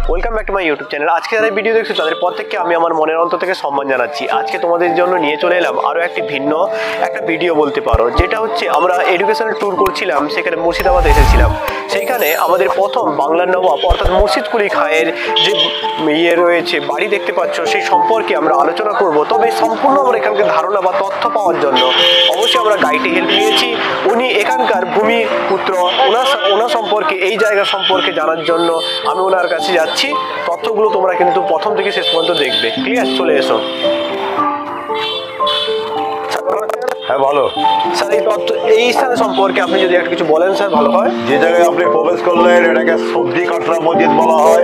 Welcome back to my YouTube channel. আজকে যারা video দেখছো তাদের প্রত্যেককে আমি আমার মনের অন্তর থেকে সম্মান জানাচ্ছি। আজকে তোমাদের জন্য নিয়ে চলে এলাম আরও একটি ভিন্ন একটা ভিডিও বলতে পারো, যেটা হচ্ছে আমরা এডুকেশনাল ট্যুর করছিলাম, সেখানে মুর্শিদাবাদ এসেছিলাম। সেইখানে আমাদের প্রথম বাংলার নবাব অর্থাৎ মুর্শিদ কুলি খাঁয়ের যে রয়েছে বাড়ি দেখতে পাচ্ছ, সেই সম্পর্কে আমরা আলোচনা করব। তবে সম্পূর্ণ আমরা এখানকার ধারণা বা তথ্য পাওয়ার জন্য অবশ্যই আমরা গাইডে হেল্প নিয়েছি। উনি এখানকার ভূমিপুত্র, ওনার সম্পর্কে, এই জায়গা সম্পর্কে জানার জন্য আমি ওনার কাছে যাচ্ছি। তথ্যগুলো তোমরা কিন্তু প্রথম থেকে শেষ পর্যন্ত দেখবে। ক্লিয়ার? চলে এসো। হ্যাঁ, ভালো স্যার, এই স্থান সম্পর্কে আপনি যদি একটা কিছু বলেন স্যার, ভালো হয়। যে জায়গায় আপনি প্রবেশ করলেন এটাকে সবজি কাটরা মসজিদ বলা হয়।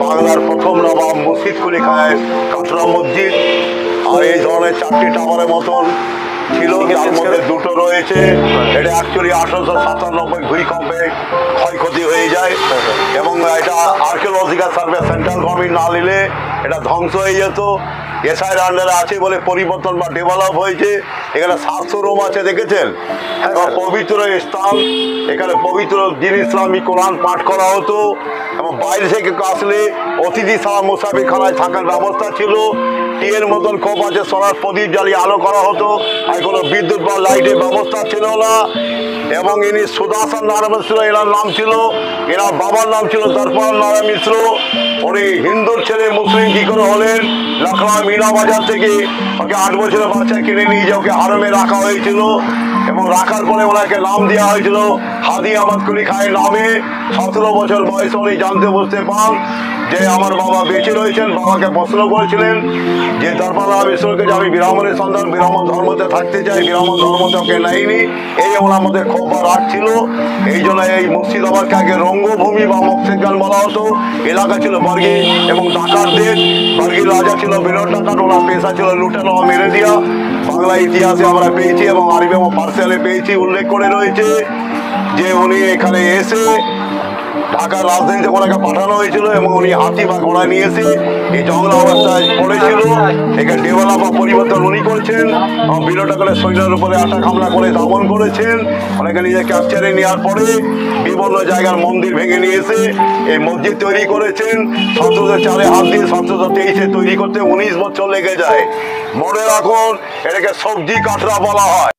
বাংলার প্রথম নবাব মুর্শিদ কুলি খাঁয়ের কাটরা মসজিদ। আর এই ধরনের 4টি টাওয়ারের মতন ছিল, যার মধ্যে 2টো রয়েছে। এটা অ্যাকচুয়ালি 1897 ভূমিকম্পে ক্ষয়ক্ষতি হয়ে যায় এবং এটা আর্কিওলজিক্যাল সার্ভে সেন্ট্রাল গভর্নমেন্ট না নিলে এটা ধ্বংস হয়ে যেত। এসআইয়ের আন্ডারে আছে বলে পরিবর্তন বা ডেভেলপ হয়েছে। এখানে 700 রুম আছে, দেখেছেন? পবিত্র স্থান, এখানে পবিত্র দিন ইসলামী কোরআন পাঠ করা হতো এবং বাইরে থেকে আসলে অতিথি ছাড়া মুসাফিরখানায় থাকার ব্যবস্থা ছিল। টিয়ের মতন খোপ আছে, সোনার প্রদীপ জ্বালিয়ে আলো করা হতো। আর কোনো বিদ্যুৎ বা লাইটের ব্যবস্থা ছিল না। এবং ইনি সুদাসন নারায়ণ মিশ্র এনার নাম ছিল। এনার বাবার নাম ছিল দর্পণ নারায়ণ মিশ্র। উনি হিন্দুর ছেলে মুসলিম কি করে হলেন? লখনৌ মিনা বাজার থেকে ওকে 8 বছরের বাচ্চা কিনে নিয়ে যে ওকে হারমে রাখা হয়েছিল এবং রাখার পরে ওনাকে নাম দেওয়া হয়েছিল হাদি আহমদ কুলি খাঁয়ের নামে। 17 বছর বয়সে উনি জানতে বুঝতে পান যে আমার বাবা বেঁচে রয়েছেন। বাবাকে প্রশ্ন করেছিলেন যে দর্পণ নারায়ণ মিশ্রকে যে আমি ব্রাহ্মণের সন্তান, ব্রাহ্মণ ধর্মতে থাকতে চাই, ব্রাহ্মণ ধর্মতে ওকে নেয়নি। এই ওনার মধ্যে ক্ষোভ বা রাগ ছিল। এই জন্য এই মুর্শিদাবাদকে আগে রঙ্গভূমি বা মক্সিদগান বলা হতো। এলাকা ছিল বর্গী এবং ডাকাতদের। বর্গীর রাজা ছিল বিরাট ডাকাত, ওনার পেশা ছিল লুটানো মেরে দেওয়া। বাংলা ইতিহাসে আমরা পেয়েছি এবং আরবি এবং পার্সিয়ালে পেয়েছি, উল্লেখ করে রয়েছে যে উনি এখানে এসে ঢাকার রাজধানীতে ওনাকে পাঠানো হয়েছিল এবং উনি হাতি বা ঘোড়া নিয়ে এসে এই জঙ্গল অবস্থায় পড়েছিল। এখানে ডেভেলপ বা পরিবর্তন উনি করেছেন এবং বিরোটাকালের শরীরের উপরে আটাক হামলা করে দমন করেছেন। অনেকে নিজে ক্যাপচারে নেওয়ার পরে বিভিন্ন জায়গার মন্দির ভেঙে নিয়ে এসে এই মসজিদ তৈরি করেছেন। 1704 হাত দিয়ে 1723 তৈরি করতে 19 বছর লেগে যায়। মনে রাখুন, এটাকে সবজি কাটরা বলা হয়।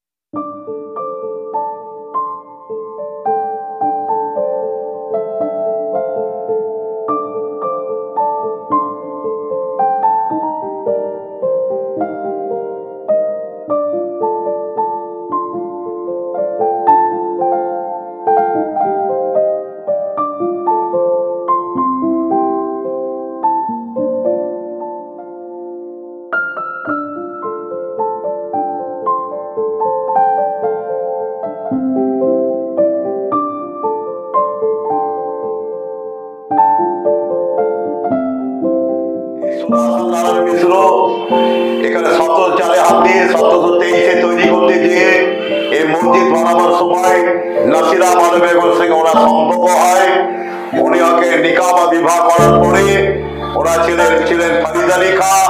নারায়ণ মিশ্র এখানে 1704 হাত দিয়ে 1723 তৈরি করতে গিয়ে এই মসজিদ বানাবার সময় নাসিরা বেগমের সঙ্গে ওনার সম্পর্ক হয়। উনি ওকে নিকাহ বা বিবাহ করার পরে ওরা ছিলেন ফরিদ আলী খাঁ।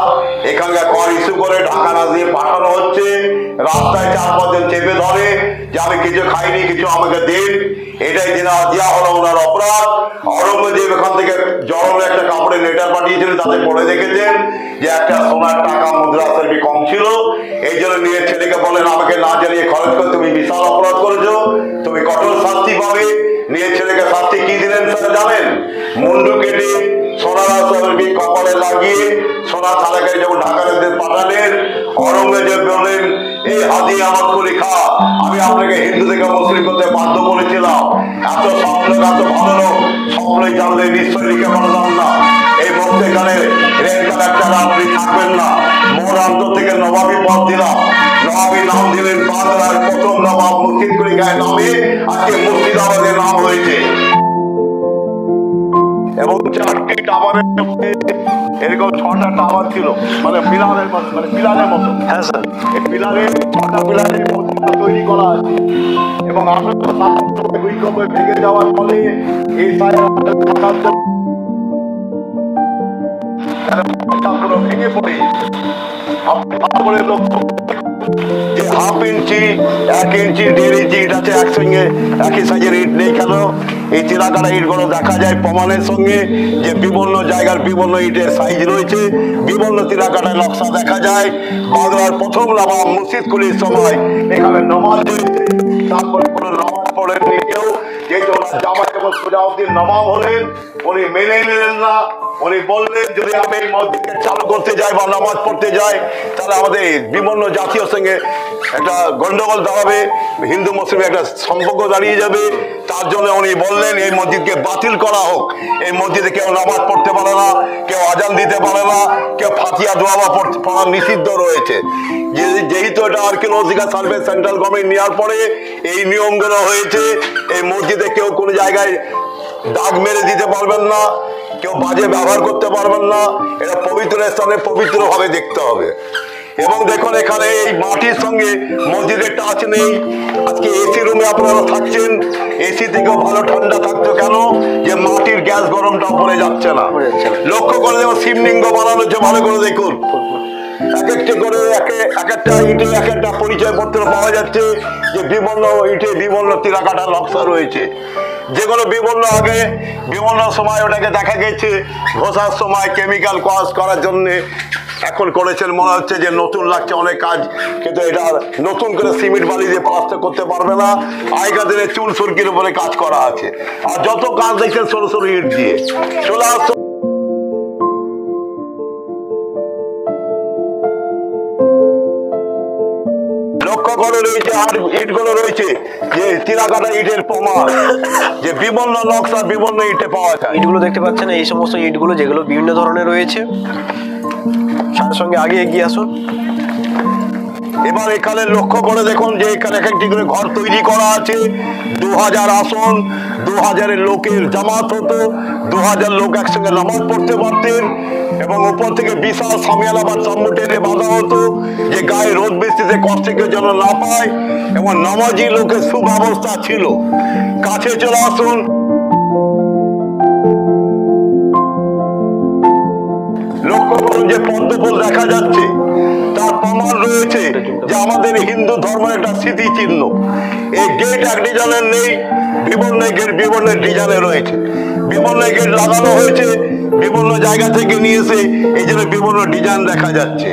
এখানকার কর ইস্যু করে ঢাকা না দিয়ে পাঠানো হচ্ছে। রাস্তায় 4-5 জন চেপে ধরে যে আমি কিছু খাইনি, কিছু আমাকে দিন। এটাই দেওয়া হলো ওনার অপরাধ। ঔরঙ্গজেব এখান থেকে জরুরি একটা কাপড়ের লেটার পাঠিয়েছিলেন, তাতে পড়ে দেখেছেন যে একটা সোনার টাকা মুদ্রা সেরবি কম ছিল। এই জন্য নিয়ে ছেলেকে বলেন আমাকে না জানিয়ে খরচ করে তুমি বিশাল অপরাধ করেছো, তুমি কঠোর শাস্তি পাবে। নিয়ে ছেলেকে শাস্তি কি দিলেন স্যার জানেন? মুন্ডু কেটে সোনার সেরবি কপালে লাগিয়ে সোনা থালাকে যখন ঢাকাতে পাঠালেন, ঔরঙ্গজেব বললেন এই হাদি আহমদ কুলি খাঁ, আমি আপনাকে হিন্দু থেকে মুসলিম করতে বাধ্য করেছিলাম। এত স্বপ্ন, এত ভালো লোক স্বপ্নই জানলে নিশ্চয়ই লিখে পাঠাতাম না। এই মধ্যেখানে রেল কালেক্টর আপনি থাকবেন না। মোর অন্তর থেকে নবাবী পদ দিলাম। নবাবী নাম দিলেন বাংলার প্রথম নবাব মুর্শিদ কুলি খাঁয়ের নামে। আজকে মুর্শিদাবাদের নাম হয়েছে। এবং 4টি টাওয়ারের এরকম 6টা টাওয়ার ছিল, মানে পিলারের মতো। হ্যাঁ স্যার, এই পিলারের 6টা পিলারের মধ্যে তৈরি করা আছে এবং 1897 ভূমিকম্পে ভেঙে যাওয়ার ফলে এই ভেঙে পড়ে। আপনি লক্ষ্য যে হাফ ইঞ্চি, 1 ইঞ্চি, 1.5 ইঞ্চি ইট আছে একসঙ্গে, একই সাইজের ইট নেই কেন? এই টেরাকোটা ইটগুলো দেখা যায় প্রমাণের সঙ্গে যে বিভিন্ন জায়গার বিভিন্ন ইটের সাইজ রয়েছে, বিভিন্ন টেরাকোটার নকশা দেখা যায়। বাংলার প্রথম নবাব মুর্শিদ কুলির সময় এখানে নমাজ হয়েছে, তারপরে কোনো নমাজ পড়েন নিজেও, যেহেতু ওনার জামাই যখন সুজাউদ্দিন নবাব হলেন উনি মেনে নিলেন না। উনি বললেন যদি আমি এই মসজিদকে চালু করতে যাই বা নামাজ পড়তে যাই তাহলে আমাদের বিভিন্ন জাতীয় সঙ্গে একটা গন্ডগোল দাঁড়াবে, হিন্দু মুসলিমের একটা সম্পর্ক দাঁড়িয়ে যাবে। তার জন্য উনি বললেন এই মসজিদকে বাতিল করা হোক। এই মসজিদে কেউ নামাজ পড়তে পারে না, কেউ আজান দিতে পারে না, কেউ ফাতিহা দোয়া পড়া নিষিদ্ধ রয়েছে। যেহেতু এটা আর্কিওলজিক্যাল সার্ভে সেন্ট্রাল গভর্নমেন্ট নেওয়ার পরে এই নিয়মগুলো হয়েছে। এই মসজিদে কেউ কোনো জায়গায় দাগ মেরে দিতে পারবেন না, কেউ বাজে ব্যবহার করতে পারবেন না। এটা পবিত্র স্থানে পবিত্রভাবে দেখতে হবে। এবং দেখুন এখানে এই মাটির সঙ্গে মসজিদের টাচ নেই। আজকে এসি রুমে আপনারা থাকছেন, এসি থেকেও ভালো ঠান্ডা থাকতো, কেন যে মাটির গ্যাস গরমটা উপরে যাচ্ছে না। লক্ষ্য করে দেখুন শিবলিঙ্গ বানানো হচ্ছে, ভালো করে দেখুন এক একটা করে এক একটা ইটে এক একটা পরিচয়পত্র পাওয়া যাচ্ছে, যে বিভিন্ন ইটে বিভিন্ন টেরাকোটা নকশা রয়েছে, যেগুলো বিভিন্ন আগে বিভিন্ন সময় ওটাকে দেখা গেছে ঘষার সময় কেমিক্যাল ওয়াশ করার জন্যে এখন করেছেন, মনে হচ্ছে যে নতুন লাগছে অনেক কাজ, কিন্তু এটা নতুন করে সিমেন্ট বালি দিয়ে প্লাস্টার করতে পারবে না। আগেকার দিনে চুন সুরকির উপরে কাজ করা আছে, আর যত কাজ দেখছেন সরু সরু ইট দিয়ে চলে আসছে। লক্ষ্য করে রয়েছে আর ইটগুলো রয়েছে যে টেরাকোটা ইটের প্রমাণ, যে বিভিন্ন নকশা বিভিন্ন ইটে পাওয়া যায়। ইটগুলো দেখতে পাচ্ছেন, এই সমস্ত ইটগুলো যেগুলো বিভিন্ন ধরনের রয়েছে। সাথে সঙ্গে আগে এগিয়ে আসুন। এবার এখানে লক্ষ্য করে দেখুন যে এখানে এক একটি করে ঘর তৈরি করা আছে। 2000 আসন, 2000 লোকের জামাত হতো, 2000 লোক একসঙ্গে নামাজ পড়তে পারতেন। এবং উপর থেকে বিশাল সামিয়ানা বা তাম্বু টেনে বাঁধা হতো, যে গায়ে রোদ বৃষ্টিতে কষ্ট কেউ যেন না পায়। এবং নামাজি লোকের সুব্যবস্থা ছিল। কাছে চলে আসুন। লক্ষ্য করুন যে পদ্মফুল দেখা যাচ্ছে, তার প্রমাণ রয়েছে যে আমাদের হিন্দু ধর্মের একটা স্মৃতিচিহ্ন। এই গেট এক ডিজাইনের নেই, বিভিন্ন গেট বিভিন্ন ডিজাইনে রয়েছে, বিভিন্ন গেট লাগানো হয়েছে বিভিন্ন জায়গা থেকে নিয়ে এসে, এই জন্য বিভিন্ন ডিজাইন দেখা যাচ্ছে।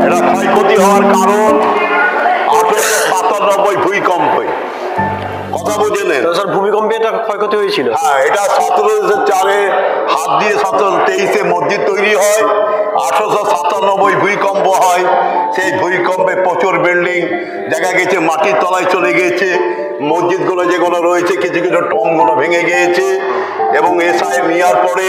এটা ক্ষয়ক্ষতি হওয়ার কারণ 1897 ভূমিকম্পে, কথা বুঝলেন? স্যার ভূমিকম্পে এটা ক্ষয়ক্ষতি হয়েছিল। হ্যাঁ, এটা 1704 হাত দিয়ে 1723 মসজিদ তৈরি হয়। 1897 ভূমিকম্প হয়। সেই ভূমিকম্পে প্রচুর বিল্ডিং দেখা গেছে মাটির তলায় চলে গিয়েছে। মসজিদগুলো যেগুলো রয়েছে কিছু কিছু টংগুলো ভেঙে গিয়েছে। এবং এসআই নেওয়ার পরে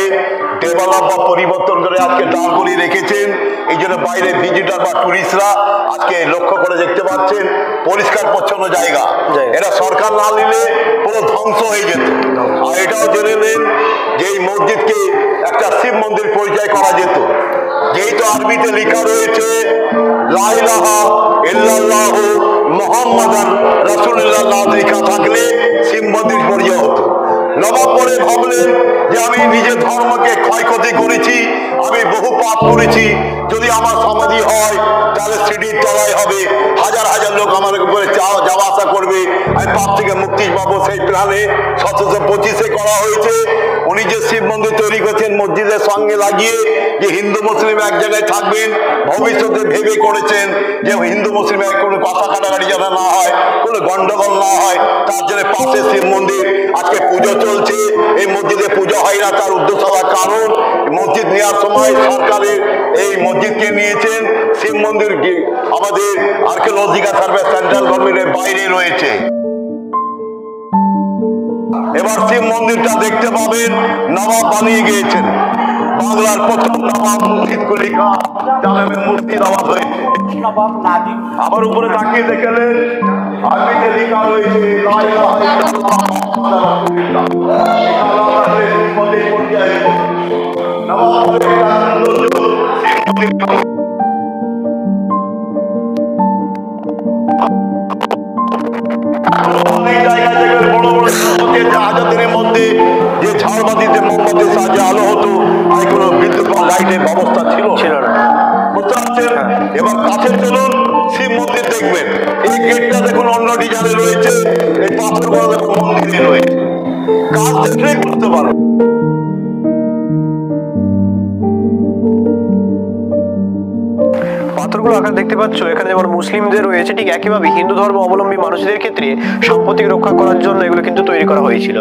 ডেভেলপ বা পরিবর্তন করে আজকে দাঁড় করিয়ে রেখেছেন। এই জন্য বাইরে ভিজিটার বা টুরিস্টরা আজকে লক্ষ্য করে দেখতে পাচ্ছেন পরিষ্কার পরিচ্ছন্ন জায়গা। এটা সরকার না নিলে পুরো ধ্বংস হয়ে যেত। আর এটাও জেনে নেন যে এই মসজিদকে একটা শিব মন্দির পরিচয় করা যেত, যেহেতু আরবিতে লেখা রয়েছে লা ইলাহা ইল্লাল্লাহু মুহাম্মাদান রাসূলুল্লাহ লেখা থাকলে শিব মন্দির পরিচয় হতো। নবাব পরে ভাবলেন যে আমি নিজের ধর্মকে ক্ষয়ক্ষতি করেছি, আমি বহু পাপ করেছি, যদি আমার সমাধি হয় তাহলে সিঁড়ির তলায় হবে, হাজার হাজার লোক আমার উপরে যাওয়া আসা করবে, আমি পাপ থেকে মুক্তি পাবো। সেই প্ল্যানে 1725 করা হয়েছে। উনি যে শিব মন্দির তৈরি করেছেন মসজিদের সঙ্গে লাগিয়ে, যে হিন্দু মুসলিম এক জায়গায় থাকবেন, ভবিষ্যতে ভেবে করেছেন যে হিন্দু মুসলিমের কোনো কথা কাটাকাটি যেন না হয়, কোনো গন্ডগোল না হয়, তার জন্য পাশে শিব মন্দির। আজকে পুজো চলছে, এই মসজিদে পুজো হয় না, তার উদ্দেশ্য হওয়ার কারণ মসজিদ নেওয়ার সময় সরকারের এই মসজিদকে নিয়েছেন, শিব মন্দির আমাদের আর্কিওলজিক্যাল সার্ভে সেন্ট্রাল গভর্নমেন্টের বাইরে রয়েছে। এবার শিব মন্দিরটা দেখতে পাবেন নবাব বানিয়ে গিয়েছেন। বাংলার প্রথম নবাব মুর্শিদ কুলি খাঁ জানাবে মুর্শিদাবাদ হয়েছে। আবার উপরে তাকিয়ে দেখলেন আরবিতে লেখা রয়েছে লা ইলাহা ইল্লাল্লাহ মুহাম্মাদুর রাসূলুল্লাহ। জাহাজের মধ্যে যে ঝাড়বাতিতে মোমবাতির সাহায্যে আলো হতো, আর কোনো বিদ্যুৎ লাইটের ব্যবস্থা ছিল না। এই পাথরগুলো দেখো মন্দিরে রয়েছে, কাজ দেখলেই বুঝতে পারো। পাথরগুলো আকার দেখতে পাচ্ছ, এখানে যেমন মুসলিমদের রয়েছে ঠিক একইভাবে হিন্দু ধর্ম অবলম্বী মানুষদের ক্ষেত্রে সম্পত্তি রক্ষা করার জন্য এগুলো কিন্তু তৈরি করা হয়েছিল।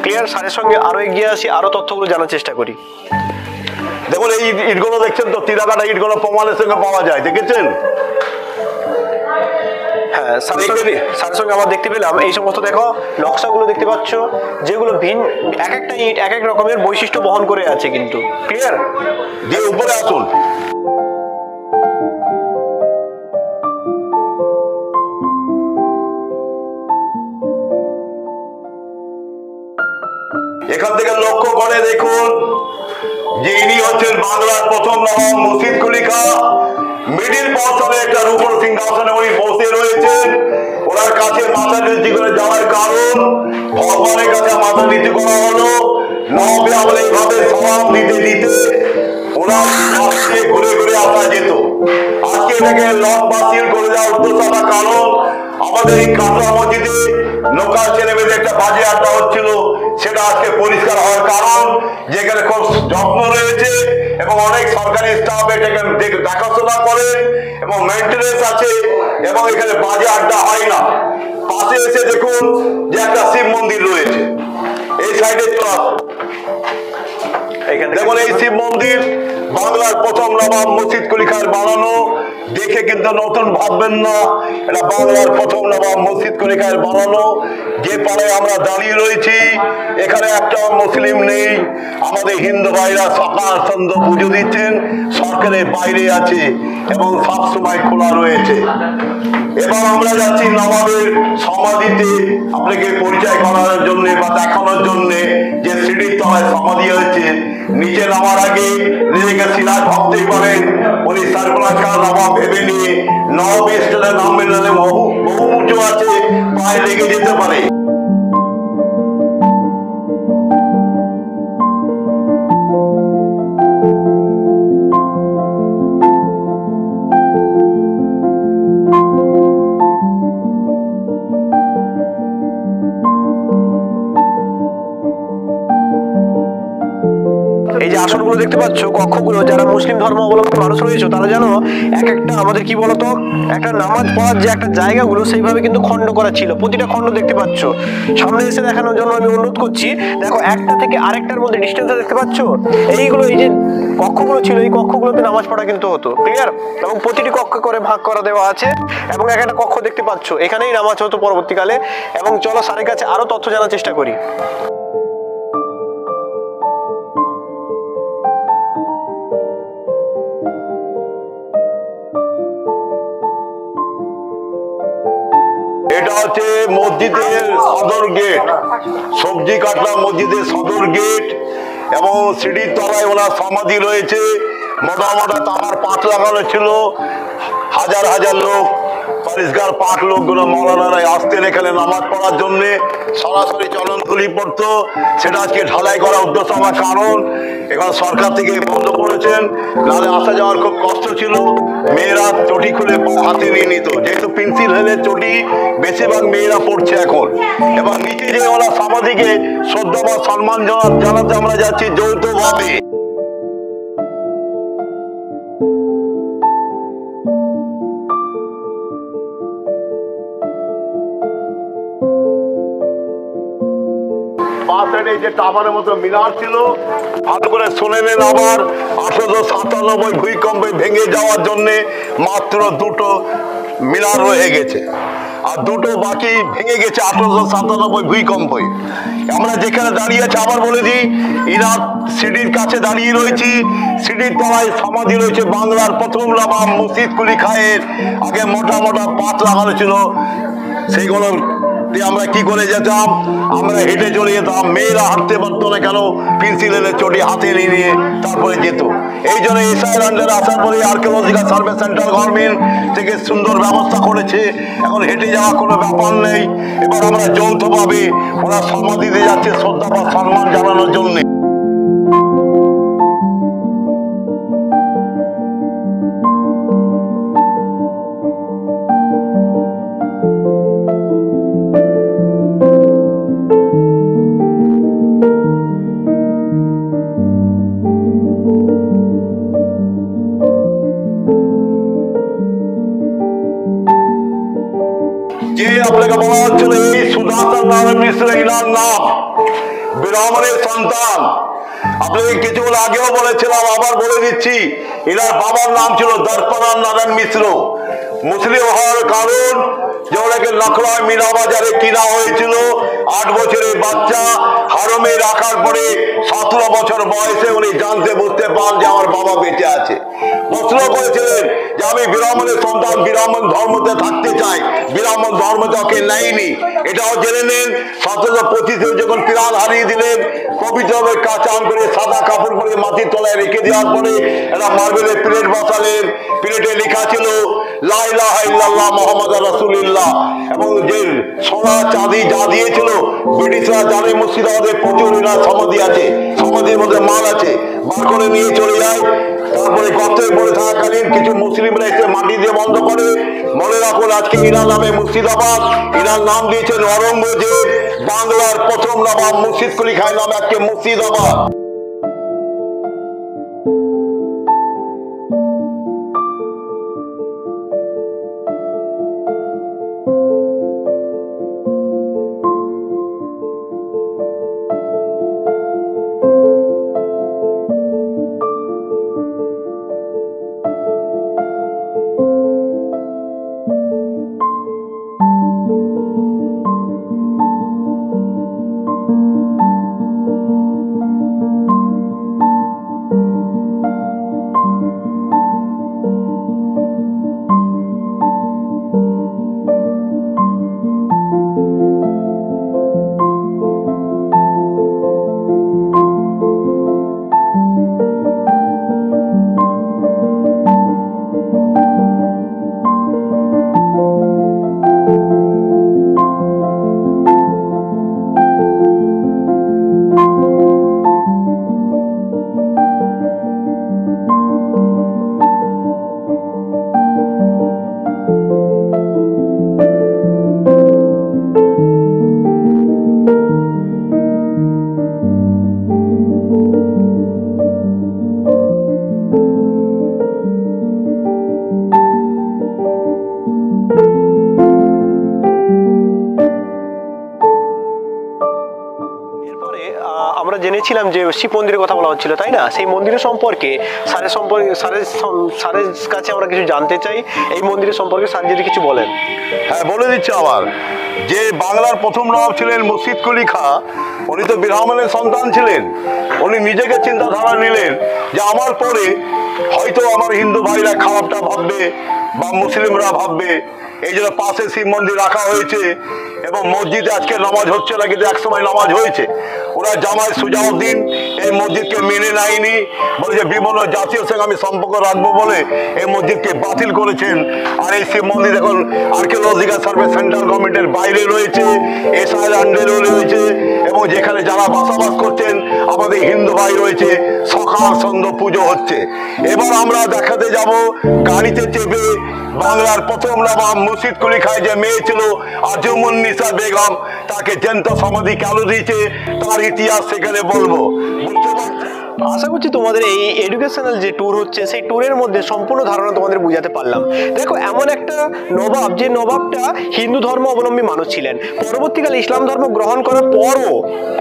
ক্লিয়ার? স্যারের সঙ্গে আরো এগিয়ে আসি, আরো তথ্যগুলো জানার চেষ্টা করি। দেখুন এই ইটগুলো দেখছেন তো, তিরাকাটা ইটগুলো প্রমাণের সঙ্গে পাওয়া যায়, দেখেছেন? হ্যাঁ, স্যারের সঙ্গে আমরা দেখতে পেলাম এই সমস্ত দেখো নকশাগুলো দেখতে পাচ্ছ, যেগুলো ভিন্ন, এক একটা ইট এক এক রকমের বৈশিষ্ট্য বহন করে আছে কিন্তু। ক্লিয়ার? যে উপরে আসুন। এখান থেকে লক্ষ্য করে দেখুন যে ইনি হচ্ছেন বাংলার প্রথম নবাব মুর্শিদ কুলি খাঁ। মিডিল পর্ষদে একটা রূপর সিংহাসনে উনি বসে রয়েছেন। ওনার কাছে মাথা নিচু করে যাওয়ার কারণ, ভগবানের কাছে মাথা নিচু করা হলো। নবাবে আমরা এইভাবে সালাম দিতে দিতে ওনার কাছে ঘুরে ঘুরে আসা যেত। আজকে এটাকে লক বা সিল করে দেওয়ার উদ্দেশ্য থাকার কারণ, আমাদের এই কাটরা মসজিদে লোকাল ছেলেমেয়েদের একটা বাজে আড্ডা হচ্ছিল, সেটা আজকে পরিষ্কার হওয়ার কারণ যেখানে খুব যত্ন রয়েছে এবং অনেক সরকারি স্টাফ এটাকে দেখাশোনা করে এবং মেনটেনেন্স আছে এবং এখানে বাজে আড্ডা হয় না। পাশে এসে দেখুন যে একটা শিব মন্দির রয়েছে, এই সাইডে চলে আসুন। দেখুন এই শিব মন্দির বাংলার প্রথম নবাব মুর্শিদ কুলি খাঁর বানানো। দেখে কিন্তু নতুন ভাববেন না, এটা বাংলার প্রথম নবাব মুর্শিদ কুলি খাঁর বানানো। যে পাড়ায় আমরা দাঁড়িয়ে রয়েছি এখানে একটা মুসলিম নেই। আমাদের হিন্দু ভাইরা সকাল সন্ধ্যা পুজো দিচ্ছেন, সরকারের বাইরে আছে এবং সবসময় খোলা রয়েছে। এবার আমরা যাচ্ছি নবাবের সমাধিতে আপনাকে পরিচয় করানোর জন্য বা দেখানোর জন্য যে সিঁড়ির তলায় সমাধি হয়েছে। নিচে নামার আগে নিজেকে সিরাজ ভাবতেই পারেন, উনি সার্কুলার খান নবাব ভেবে নিয়ে নবাব স্টেলে নাম মেলালে বহু উঁচু আছে, পায়ে লেগে যেতে পারে। এই যে আসনগুলো দেখতে পাচ্ছ, কক্ষগুলো, যারা মুসলিম ধর্ম অবলম্বী মানুষ রয়েছে তারা যেন এক একটা আমাদের কি বলতো একটা নামাজ পড়ার যে একটা জায়গাগুলো সেইভাবে কিন্তু খণ্ড করা ছিল। প্রতিটা খণ্ড দেখতে পাচ্ছ, সামনে এসে দেখানোর জন্য আমি অনুরোধ করছি। দেখো একটা থেকে আরেকটার মধ্যে ডিস্টেন্স দেখতে পাচ্ছ, এইগুলো এই যে কক্ষগুলো ছিল, এই কক্ষগুলোতে নামাজ পড়া কিন্তু হতো। ক্লিয়ার? এবং প্রতিটি কক্ষ করে ভাগ করা দেওয়া আছে এবং এক একটা কক্ষ দেখতে পাচ্ছ, এখানেই নামাজ হতো পরবর্তীকালে। এবং চলো স্যারের কাছে আরো তথ্য জানার চেষ্টা করি। এটা হচ্ছে মসজিদের সদর গেট, সবজি কাটলা মসজিদের সদর গেট এবং সিঁড়ির তলায় ওনার সমাধি রয়েছে। মোটা মোটা তামার পাট লাগানো ছিল, হাজার হাজার লোক, পরিষ্কার পাক লোকগুলো মৌলানারা আসতেন এখানে নামাজ পড়ার জন্য, সরাসরি চলনতুলি পড়তো। সেটা আজকে ঢালাই করার উদ্দেশ্য আমার কারণ এখন সরকার থেকে বন্ধ করেছেন, নাহলে আসা যাওয়ার খুব কষ্ট ছিল। মেয়েরা চটি খুলে হাতে নিয়ে নিত, যেহেতু পেন্সিল হেলে চটি বেশিরভাগ মেয়েরা পড়ছে এখন। এবং নিচে যে ওরা সমাধিকে শ্রদ্ধা বা সম্মান জানাতে আমরা যাচ্ছি যৌথভাবে। এই যে টাওয়ারের মতো মিনার ছিল, ভালো করে শুনে নেন। আবার 1897 ভূমিকম্পে ভেঙে যাওয়ার জন্য মাত্র দুটো মিনার রয়ে গেছে, আর দুটো বাকি ভেঙে গেছে 1897 ভূমিকম্পে। আমরা যেখানে দাঁড়িয়ে আছি আবার বলে দিই, ইনার সিঁড়ির কাছে দাঁড়িয়ে রয়েছি। সিঁড়ির তলায় সমাধি রয়েছে বাংলার প্রথম নবাব মুর্শিদ কুলি খাঁয়ের। আগে মোটা মোটা পাত লাগানো ছিল, সেইগুলো আমরা কি করে যেতাম? আমরা হেঁটে চলে যেতাম। মেয়েরা হাঁটতে পারতো না, কেন? পেন্সিলের চটি হাতে নিয়ে তারপরে যেত। এই জন্য এসআইয়ের আন্ডারে আসার পরে আর্কিওলজিক্যাল সার্ভে সেন্ট্রাল গভর্নমেন্ট থেকে সুন্দর ব্যবস্থা করেছে, এখন হেঁটে যাওয়া কোনো ব্যাপার নেই। এবার আমরা যৌথভাবে ওরা সমাধিতে যাচ্ছে শ্রদ্ধা বা সম্মান জানানোর জন্য। যে আপনাকে বলা হচ্ছিল এই সুধাকর নারায়ণ মিশ্র ইনার নাম, ব্রাহ্মণের সন্তান। আপনাকে কিছুক্ষণ আগেও বলেছিলাম, আবার বলে দিচ্ছি, এনার বাবার নাম ছিল দর্পণান নারায়ণ মিশ্র। মুসলিম হওয়ার কারণ যে ওনাকে লখনৌ মিনা বাজারে কিনা হয়েছিল 8 বছরের বাচ্চা, হারমে রাখার পরে 17 বছর বয়সে উনি জানতে বুঝতে পান যে আমার বাবা বেঁচে আছে। প্রশ্ন করেছিলেন যে আমি ব্রাহ্মণের সন্তান, ব্রাহ্মণ ধর্মতে থাকতে চাই, ব্রাহ্মণ ধর্ম তাকে নেয়নি। এটাও জেনে নেন 1725 যখন প্রাণ হারিয়ে দিলেন, পবিত্রভাবে কাঁচান করে সাদা কাপড় পরে মাটির তলায় রেখে দেওয়ার পরে একটা মার্বেলের প্লেট বসালেন। প্লেটে লেখা ছিল লা ইলাহা ইল্লাল্লাহ মুহাম্মাদুর রাসূলুল্লাহ। এবং যে সোনা চাঁদি যা দিয়েছিল ব্রিটিশরা জানে মুর্শিদাবাদে প্রচুর সমাধি আছে, সমাধির মধ্যে মাল আছে, বার করে নিয়ে চলে যায়। তারপরে গর্তে পড়ে থাকাকালীন কিছু মুসলিমরা এসে মাটি দিয়ে বন্ধ করে। মনে রাখুন আজকে ইনার নামে মুর্শিদাবাদ, ইনার নাম দিয়েছেন অরঙ্গজেব। বাংলার প্রথম নবাব মুর্শিদ কুলি খাঁর নামে আজকে মুর্শিদাবাদ। আমরা জেনেছিলাম যে শিব মন্দিরের কথা বলা হচ্ছিল, তাই না? সেই মন্দিরের সম্পর্কে স্যারের কাছে আমরা কিছু জানতে চাই। এই মন্দিরের সম্পর্কে স্যার যদি কিছু বলেন। হ্যাঁ, বলে দিচ্ছি আবার। যে বাংলার প্রথম নবাব ছিলেন মুর্শিদ কুলি খাঁ, উনি তো ব্রাহ্মণের সন্তান ছিলেন। উনি নিজেকে চিন্তাধারা নিলেন যে আমার পরে হয়তো আমার হিন্দু ভাইরা খারাপটা ভাববে বা মুসলিমরা ভাববে, এই জন্য পাশে শিব মন্দির রাখা হয়েছে। এবং মসজিদে আজকে নামাজ হচ্ছে না, কিন্তু একসময় নামাজ হয়েছে। ওরা জামাই সুজাউদ্দিন এই মসজিদকে মেনে নেয়নি, বলে যে বিভিন্ন জাতীয় সঙ্গে আমি সম্পর্ক রাখবো বলে এই মসজিদকে বাতিল করেছেন। আর এই শিব মন্দির এখন আর্কিওলজিক্যাল সার্ভে সেন্ট্রাল গভর্নমেন্টের বাইরে রয়েছে, এসআইয়ের আন্ডারেও রয়েছে। এবং যেখানে যারা বসবাস করছেন আমাদের হিন্দু ভাই রয়েছে, সকাল সন্ধ্যা পুজো হচ্ছে। এবার আমরা দেখাতে যাব গাড়িতে চেপে বাংলার প্রথম নবাব মুর্শিদ কুলি খাঁ যে মেয়ে ছিল আজমুন্নিসা বেগম, তাকে জ্যান্ত সমাধি কেন দিয়েছে তার ইতিহাস সেখানে বলবো। বুঝতে পারছি, আশা করছি তোমাদের এই এডুকেশনাল যে ট্যুর হচ্ছে সেই ট্যুরের মধ্যে সম্পূর্ণ ধারণা তোমাদের বুঝাতে পারলাম। দেখো, এমন একটা নবাব, যে নবাবটা হিন্দু ধর্ম অবলম্বী মানুষ ছিলেন, পরবর্তীকালে ইসলাম ধর্ম গ্রহণ করার পরও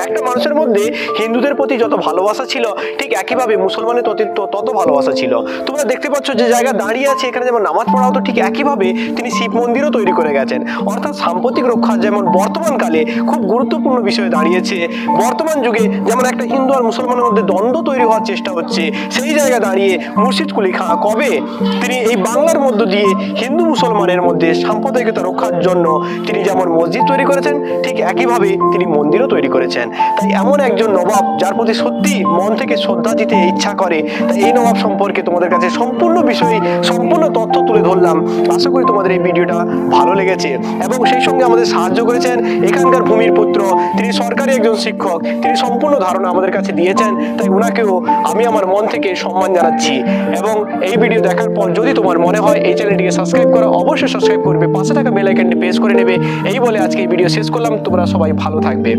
একটা মানুষের মধ্যে হিন্দুদের প্রতি যত ভালোবাসা ছিল, ঠিক একইভাবে মুসলমানের তত ভালোবাসা ছিল। তোমরা দেখতে পাচ্ছ যে জায়গা দাঁড়িয়ে আছে এখানে যেমন নামাজ পড়া হতো, ঠিক একইভাবে তিনি শিব মন্দিরও তৈরি করে গেছেন। অর্থাৎ সাম্প্রতিক রক্ষা যেমন বর্তমানকালে খুব গুরুত্বপূর্ণ বিষয় দাঁড়িয়েছে, বর্তমান যুগে যেমন একটা হিন্দু আর মুসলমানের মধ্যে দ্বন্দ্ব তৈরি হওয়ার চেষ্টা হচ্ছে, সেই জায়গা দাঁড়িয়ে মুর্শিদ কুলি খাঁ কবে তিনি এই বাংলার মধ্য দিয়ে হিন্দু মুসলমানের মধ্যে সাম্প্রদায়িকতা রক্ষার জন্য তিনি যেমন মসজিদ তৈরি করেছেন, ঠিক একইভাবে তিনি মন্দিরও তৈরি করেছেন। তাই এমন একজন নবাব যার প্রতি সত্যি মন থেকে শ্রদ্ধা দিতে ইচ্ছা করে, তাই এই নবাব সম্পর্কে তোমাদের কাছে সম্পূর্ণ বিষয়, সম্পূর্ণ তথ্য তুলে ধরলাম। আশা করি তোমাদের এই ভিডিওটা ভালো লেগেছে। এবং সেই সঙ্গে আমাদের সাহায্য করেছেন এখানকার ভূমির পুত্র, তিনি সরকারি একজন শিক্ষক, তিনি সম্পূর্ণ ধারণা আমাদের কাছে দিয়েছেন। তাই ওনাকেও আমি আমার মন থেকে সম্মান জানাচ্ছি। এবং এই ভিডিও দেখার পর যদি তোমার মনে হয় এই চ্যানেলটিকে সাবস্ক্রাইব করা, অবশ্যই সাবস্ক্রাইব করবে, পাশে থাকা বেল আইকনটি প্রেস করে নেবে। এই বলে আজকে এই ভিডিও শেষ করলাম। তোমরা সবাই ভালো থাকবে।